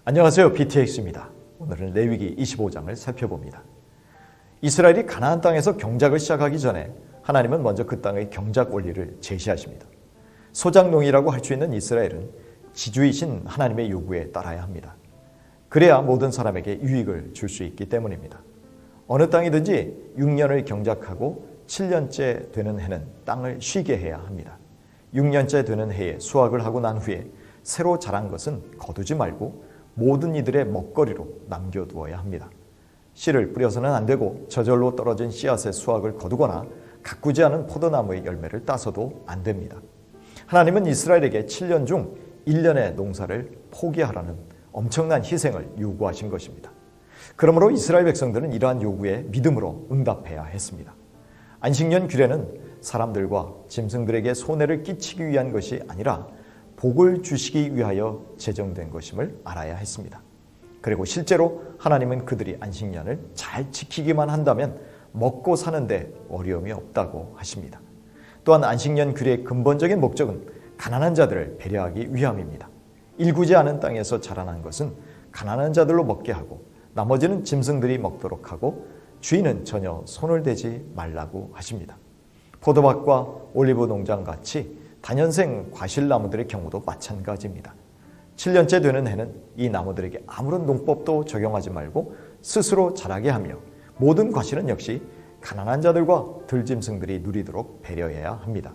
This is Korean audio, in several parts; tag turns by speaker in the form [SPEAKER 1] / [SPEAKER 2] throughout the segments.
[SPEAKER 1] 안녕하세요. BTX입니다. 오늘은 레위기 25장을 살펴봅니다. 이스라엘이 가나안 땅에서 경작을 시작하기 전에 하나님은 먼저 그 땅의 경작 원리를 제시하십니다. 소작농이라고 할 수 있는 이스라엘은 지주이신 하나님의 요구에 따라야 합니다. 그래야 모든 사람에게 유익을 줄 수 있기 때문입니다. 어느 땅이든지 6년을 경작하고 7년째 되는 해는 땅을 쉬게 해야 합니다. 6년째 되는 해에 수확을 하고 난 후에 새로 자란 것은 거두지 말고 모든 이들의 먹거리로 남겨두어야 합니다. 씨를 뿌려서는 안 되고 저절로 떨어진 씨앗의 수확을 거두거나 가꾸지 않은 포도나무의 열매를 따서도 안 됩니다. 하나님은 이스라엘에게 7년 중 1년의 농사를 포기하라는 엄청난 희생을 요구하신 것입니다. 그러므로 이스라엘 백성들은 이러한 요구에 믿음으로 응답해야 했습니다. 안식년 규례는 사람들과 짐승들에게 손해를 끼치기 위한 것이 아니라 복을 주시기 위하여 제정된 것임을 알아야 했습니다. 그리고 실제로 하나님은 그들이 안식년을 잘 지키기만 한다면 먹고 사는데 어려움이 없다고 하십니다. 또한 안식년 규례의 근본적인 목적은 가난한 자들을 배려하기 위함입니다. 일구지 않은 땅에서 자라난 것은 가난한 자들로 먹게 하고 나머지는 짐승들이 먹도록 하고 주인은 전혀 손을 대지 말라고 하십니다. 포도밭과 올리브 농장 같이 다년생 과실나무들의 경우도 마찬가지입니다. 7년째 되는 해는 이 나무들에게 아무런 농법도 적용하지 말고 스스로 자라게 하며 모든 과실은 역시 가난한 자들과 들짐승들이 누리도록 배려해야 합니다.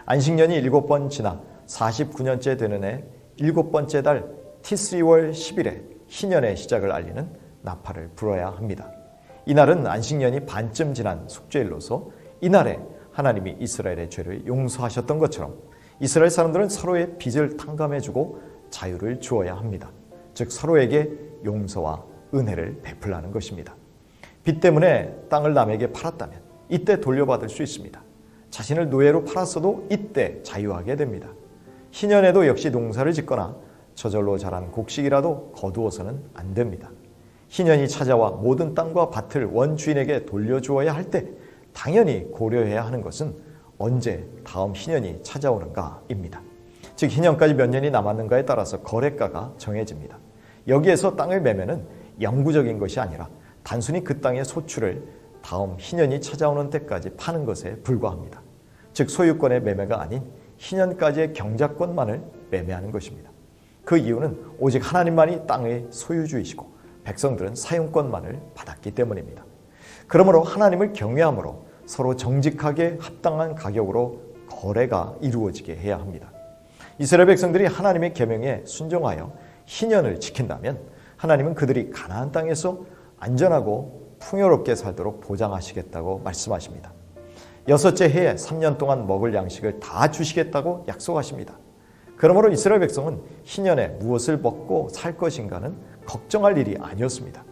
[SPEAKER 1] 안식년이 7번 지나 49년째 되는 해 7번째 달 티스리월 10일에 희년의 시작을 알리는 나팔을 불어야 합니다. 이날은 안식년이 반쯤 지난 숙제일로서 이날에 하나님이 이스라엘의 죄를 용서하셨던 것처럼 이스라엘 사람들은 서로의 빚을 탕감해주고 자유를 주어야 합니다. 즉 서로에게 용서와 은혜를 베풀라는 것입니다. 빚 때문에 땅을 남에게 팔았다면 이때 돌려받을 수 있습니다. 자신을 노예로 팔았어도 이때 자유하게 됩니다. 희년에도 역시 농사를 짓거나 저절로 자란 곡식이라도 거두어서는 안 됩니다. 희년이 찾아와 모든 땅과 밭을 원주인에게 돌려주어야 할 때 당연히 고려해야 하는 것은 언제 다음 희년이 찾아오는가입니다. 즉 희년까지 몇 년이 남았는가에 따라서 거래가가 정해집니다. 여기에서 땅을 매매는 영구적인 것이 아니라 단순히 그 땅의 소출을 다음 희년이 찾아오는 때까지 파는 것에 불과합니다. 즉 소유권의 매매가 아닌 희년까지의 경작권만을 매매하는 것입니다. 그 이유는 오직 하나님만이 땅의 소유주이시고 백성들은 사용권만을 받았기 때문입니다. 그러므로 하나님을 경외함으로 서로 정직하게 합당한 가격으로 거래가 이루어지게 해야 합니다. 이스라엘 백성들이 하나님의 계명에 순종하여 희년을 지킨다면 하나님은 그들이 가나안 땅에서 안전하고 풍요롭게 살도록 보장하시겠다고 말씀하십니다. 6째 해에 3년 동안 먹을 양식을 다 주시겠다고 약속하십니다. 그러므로 이스라엘 백성은 희년에 무엇을 먹고 살 것인가는 걱정할 일이 아니었습니다.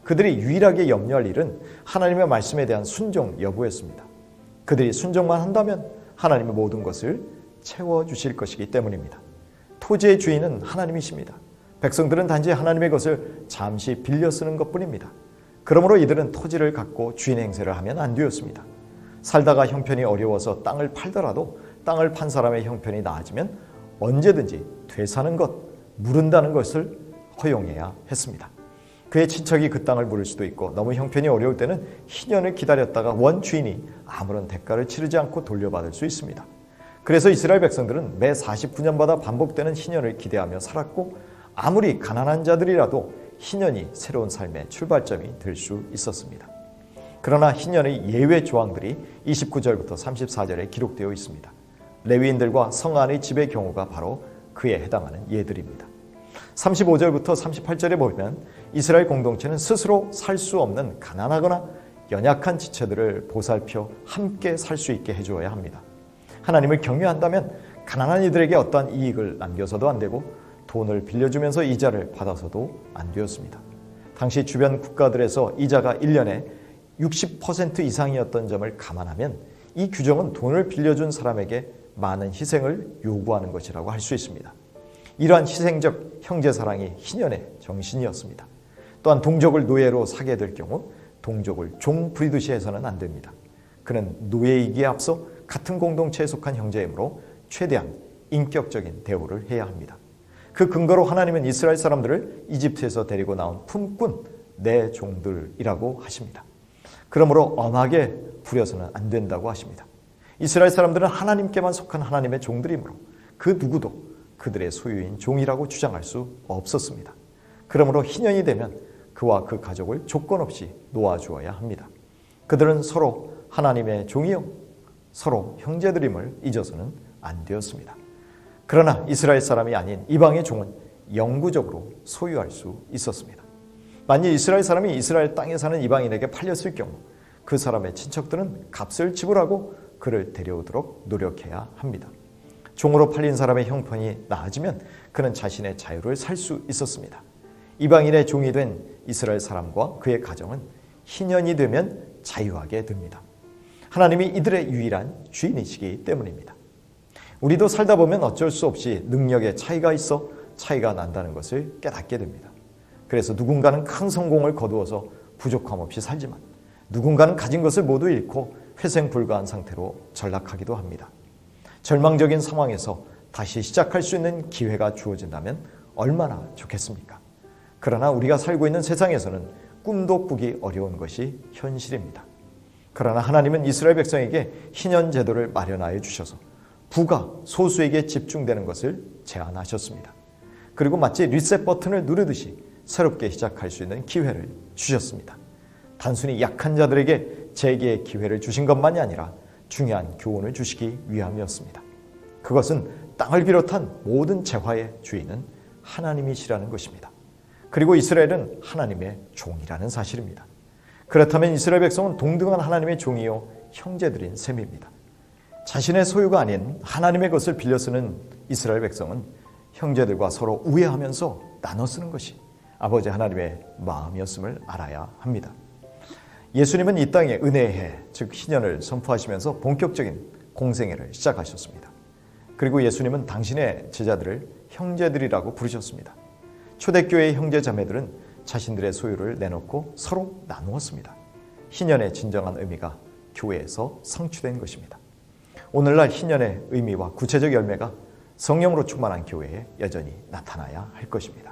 [SPEAKER 1] 그들이 유일하게 염려할 일은 하나님의 말씀에 대한 순종 여부였습니다. 그들이 순종만 한다면 하나님의 모든 것을 채워주실 것이기 때문입니다. 토지의 주인은 하나님이십니다. 백성들은 단지 하나님의 것을 잠시 빌려 쓰는 것뿐입니다. 그러므로 이들은 토지를 갖고 주인 행세를 하면 안 되었습니다. 살다가 형편이 어려워서 땅을 팔더라도 땅을 판 사람의 형편이 나아지면 언제든지 되사는 것, 무른다는 것을 허용해야 했습니다. 그의 친척이 그 땅을 물을 수도 있고 너무 형편이 어려울 때는 희년을 기다렸다가 원주인이 아무런 대가를 치르지 않고 돌려받을 수 있습니다. 그래서 이스라엘 백성들은 매 49년마다 반복되는 희년을 기대하며 살았고 아무리 가난한 자들이라도 희년이 새로운 삶의 출발점이 될 수 있었습니다. 그러나 희년의 예외 조항들이 29절부터 34절에 기록되어 있습니다. 레위인들과 성 안의 집의 경우가 바로 그에 해당하는 예들입니다. 35절부터 38절에 보면 이스라엘 공동체는 스스로 살 수 없는 가난하거나 연약한 지체들을 보살펴 함께 살 수 있게 해주어야 합니다. 하나님을 경외한다면 가난한 이들에게 어떠한 이익을 남겨서도 안 되고 돈을 빌려주면서 이자를 받아서도 안 되었습니다. 당시 주변 국가들에서 이자가 1년에 60% 이상이었던 점을 감안하면 이 규정은 돈을 빌려준 사람에게 많은 희생을 요구하는 것이라고 할 수 있습니다. 이러한 희생적 형제사랑이 희년의 정신이었습니다. 또한 동족을 노예로 사게 될 경우 동족을 종 부리듯이 해서는 안 됩니다. 그는 노예이기에 앞서 같은 공동체에 속한 형제이므로 최대한 인격적인 대우를 해야 합니다. 그 근거로 하나님은 이스라엘 사람들을 이집트에서 데리고 나온 품꾼 내 종들이라고 하십니다. 그러므로 엄하게 부려서는 안 된다고 하십니다. 이스라엘 사람들은 하나님께만 속한 하나님의 종들이므로 그 누구도 그들의 소유인 종이라고 주장할 수 없었습니다. 그러므로 희년이 되면 그와 그 가족을 조건 없이 놓아주어야 합니다. 그들은 서로 하나님의 종이요 서로 형제들임을 잊어서는 안 되었습니다. 그러나 이스라엘 사람이 아닌 이방의 종은 영구적으로 소유할 수 있었습니다. 만일 이스라엘 사람이 이스라엘 땅에 사는 이방인에게 팔렸을 경우 그 사람의 친척들은 값을 지불하고 그를 데려오도록 노력해야 합니다. 종으로 팔린 사람의 형편이 나아지면 그는 자신의 자유를 살 수 있었습니다. 이방인의 종이 된 이스라엘 사람과 그의 가정은 희년이 되면 자유하게 됩니다. 하나님이 이들의 유일한 주인이시기 때문입니다. 우리도 살다 보면 어쩔 수 없이 능력의 차이가 있어 차이가 난다는 것을 깨닫게 됩니다. 그래서 누군가는 큰 성공을 거두어서 부족함 없이 살지만 누군가는 가진 것을 모두 잃고 회생불가한 상태로 전락하기도 합니다. 절망적인 상황에서 다시 시작할 수 있는 기회가 주어진다면 얼마나 좋겠습니까? 그러나 우리가 살고 있는 세상에서는 꿈도 꾸기 어려운 것이 현실입니다. 그러나 하나님은 이스라엘 백성에게 희년 제도를 마련하여 주셔서 부가 소수에게 집중되는 것을 제안하셨습니다. 그리고 마치 리셋 버튼을 누르듯이 새롭게 시작할 수 있는 기회를 주셨습니다. 단순히 약한 자들에게 재기의 기회를 주신 것만이 아니라 중요한 교훈을 주시기 위함이었습니다. 그것은 땅을 비롯한 모든 재화의 주인은 하나님이시라는 것입니다. 그리고 이스라엘은 하나님의 종이라는 사실입니다. 그렇다면 이스라엘 백성은 동등한 하나님의 종이요 형제들인 셈입니다. 자신의 소유가 아닌 하나님의 것을 빌려 쓰는 이스라엘 백성은 형제들과 서로 우애하면서 나눠 쓰는 것이 아버지 하나님의 마음이었음을 알아야 합니다. 예수님은 이 땅에 은혜의 해, 즉 희년을 선포하시면서 본격적인 공생애를 시작하셨습니다. 그리고 예수님은 당신의 제자들을 형제들이라고 부르셨습니다. 초대교회의 형제 자매들은 자신들의 소유를 내놓고 서로 나누었습니다. 희년의 진정한 의미가 교회에서 상추된 것입니다. 오늘날 희년의 의미와 구체적 열매가 성령으로 충만한 교회에 여전히 나타나야 할 것입니다.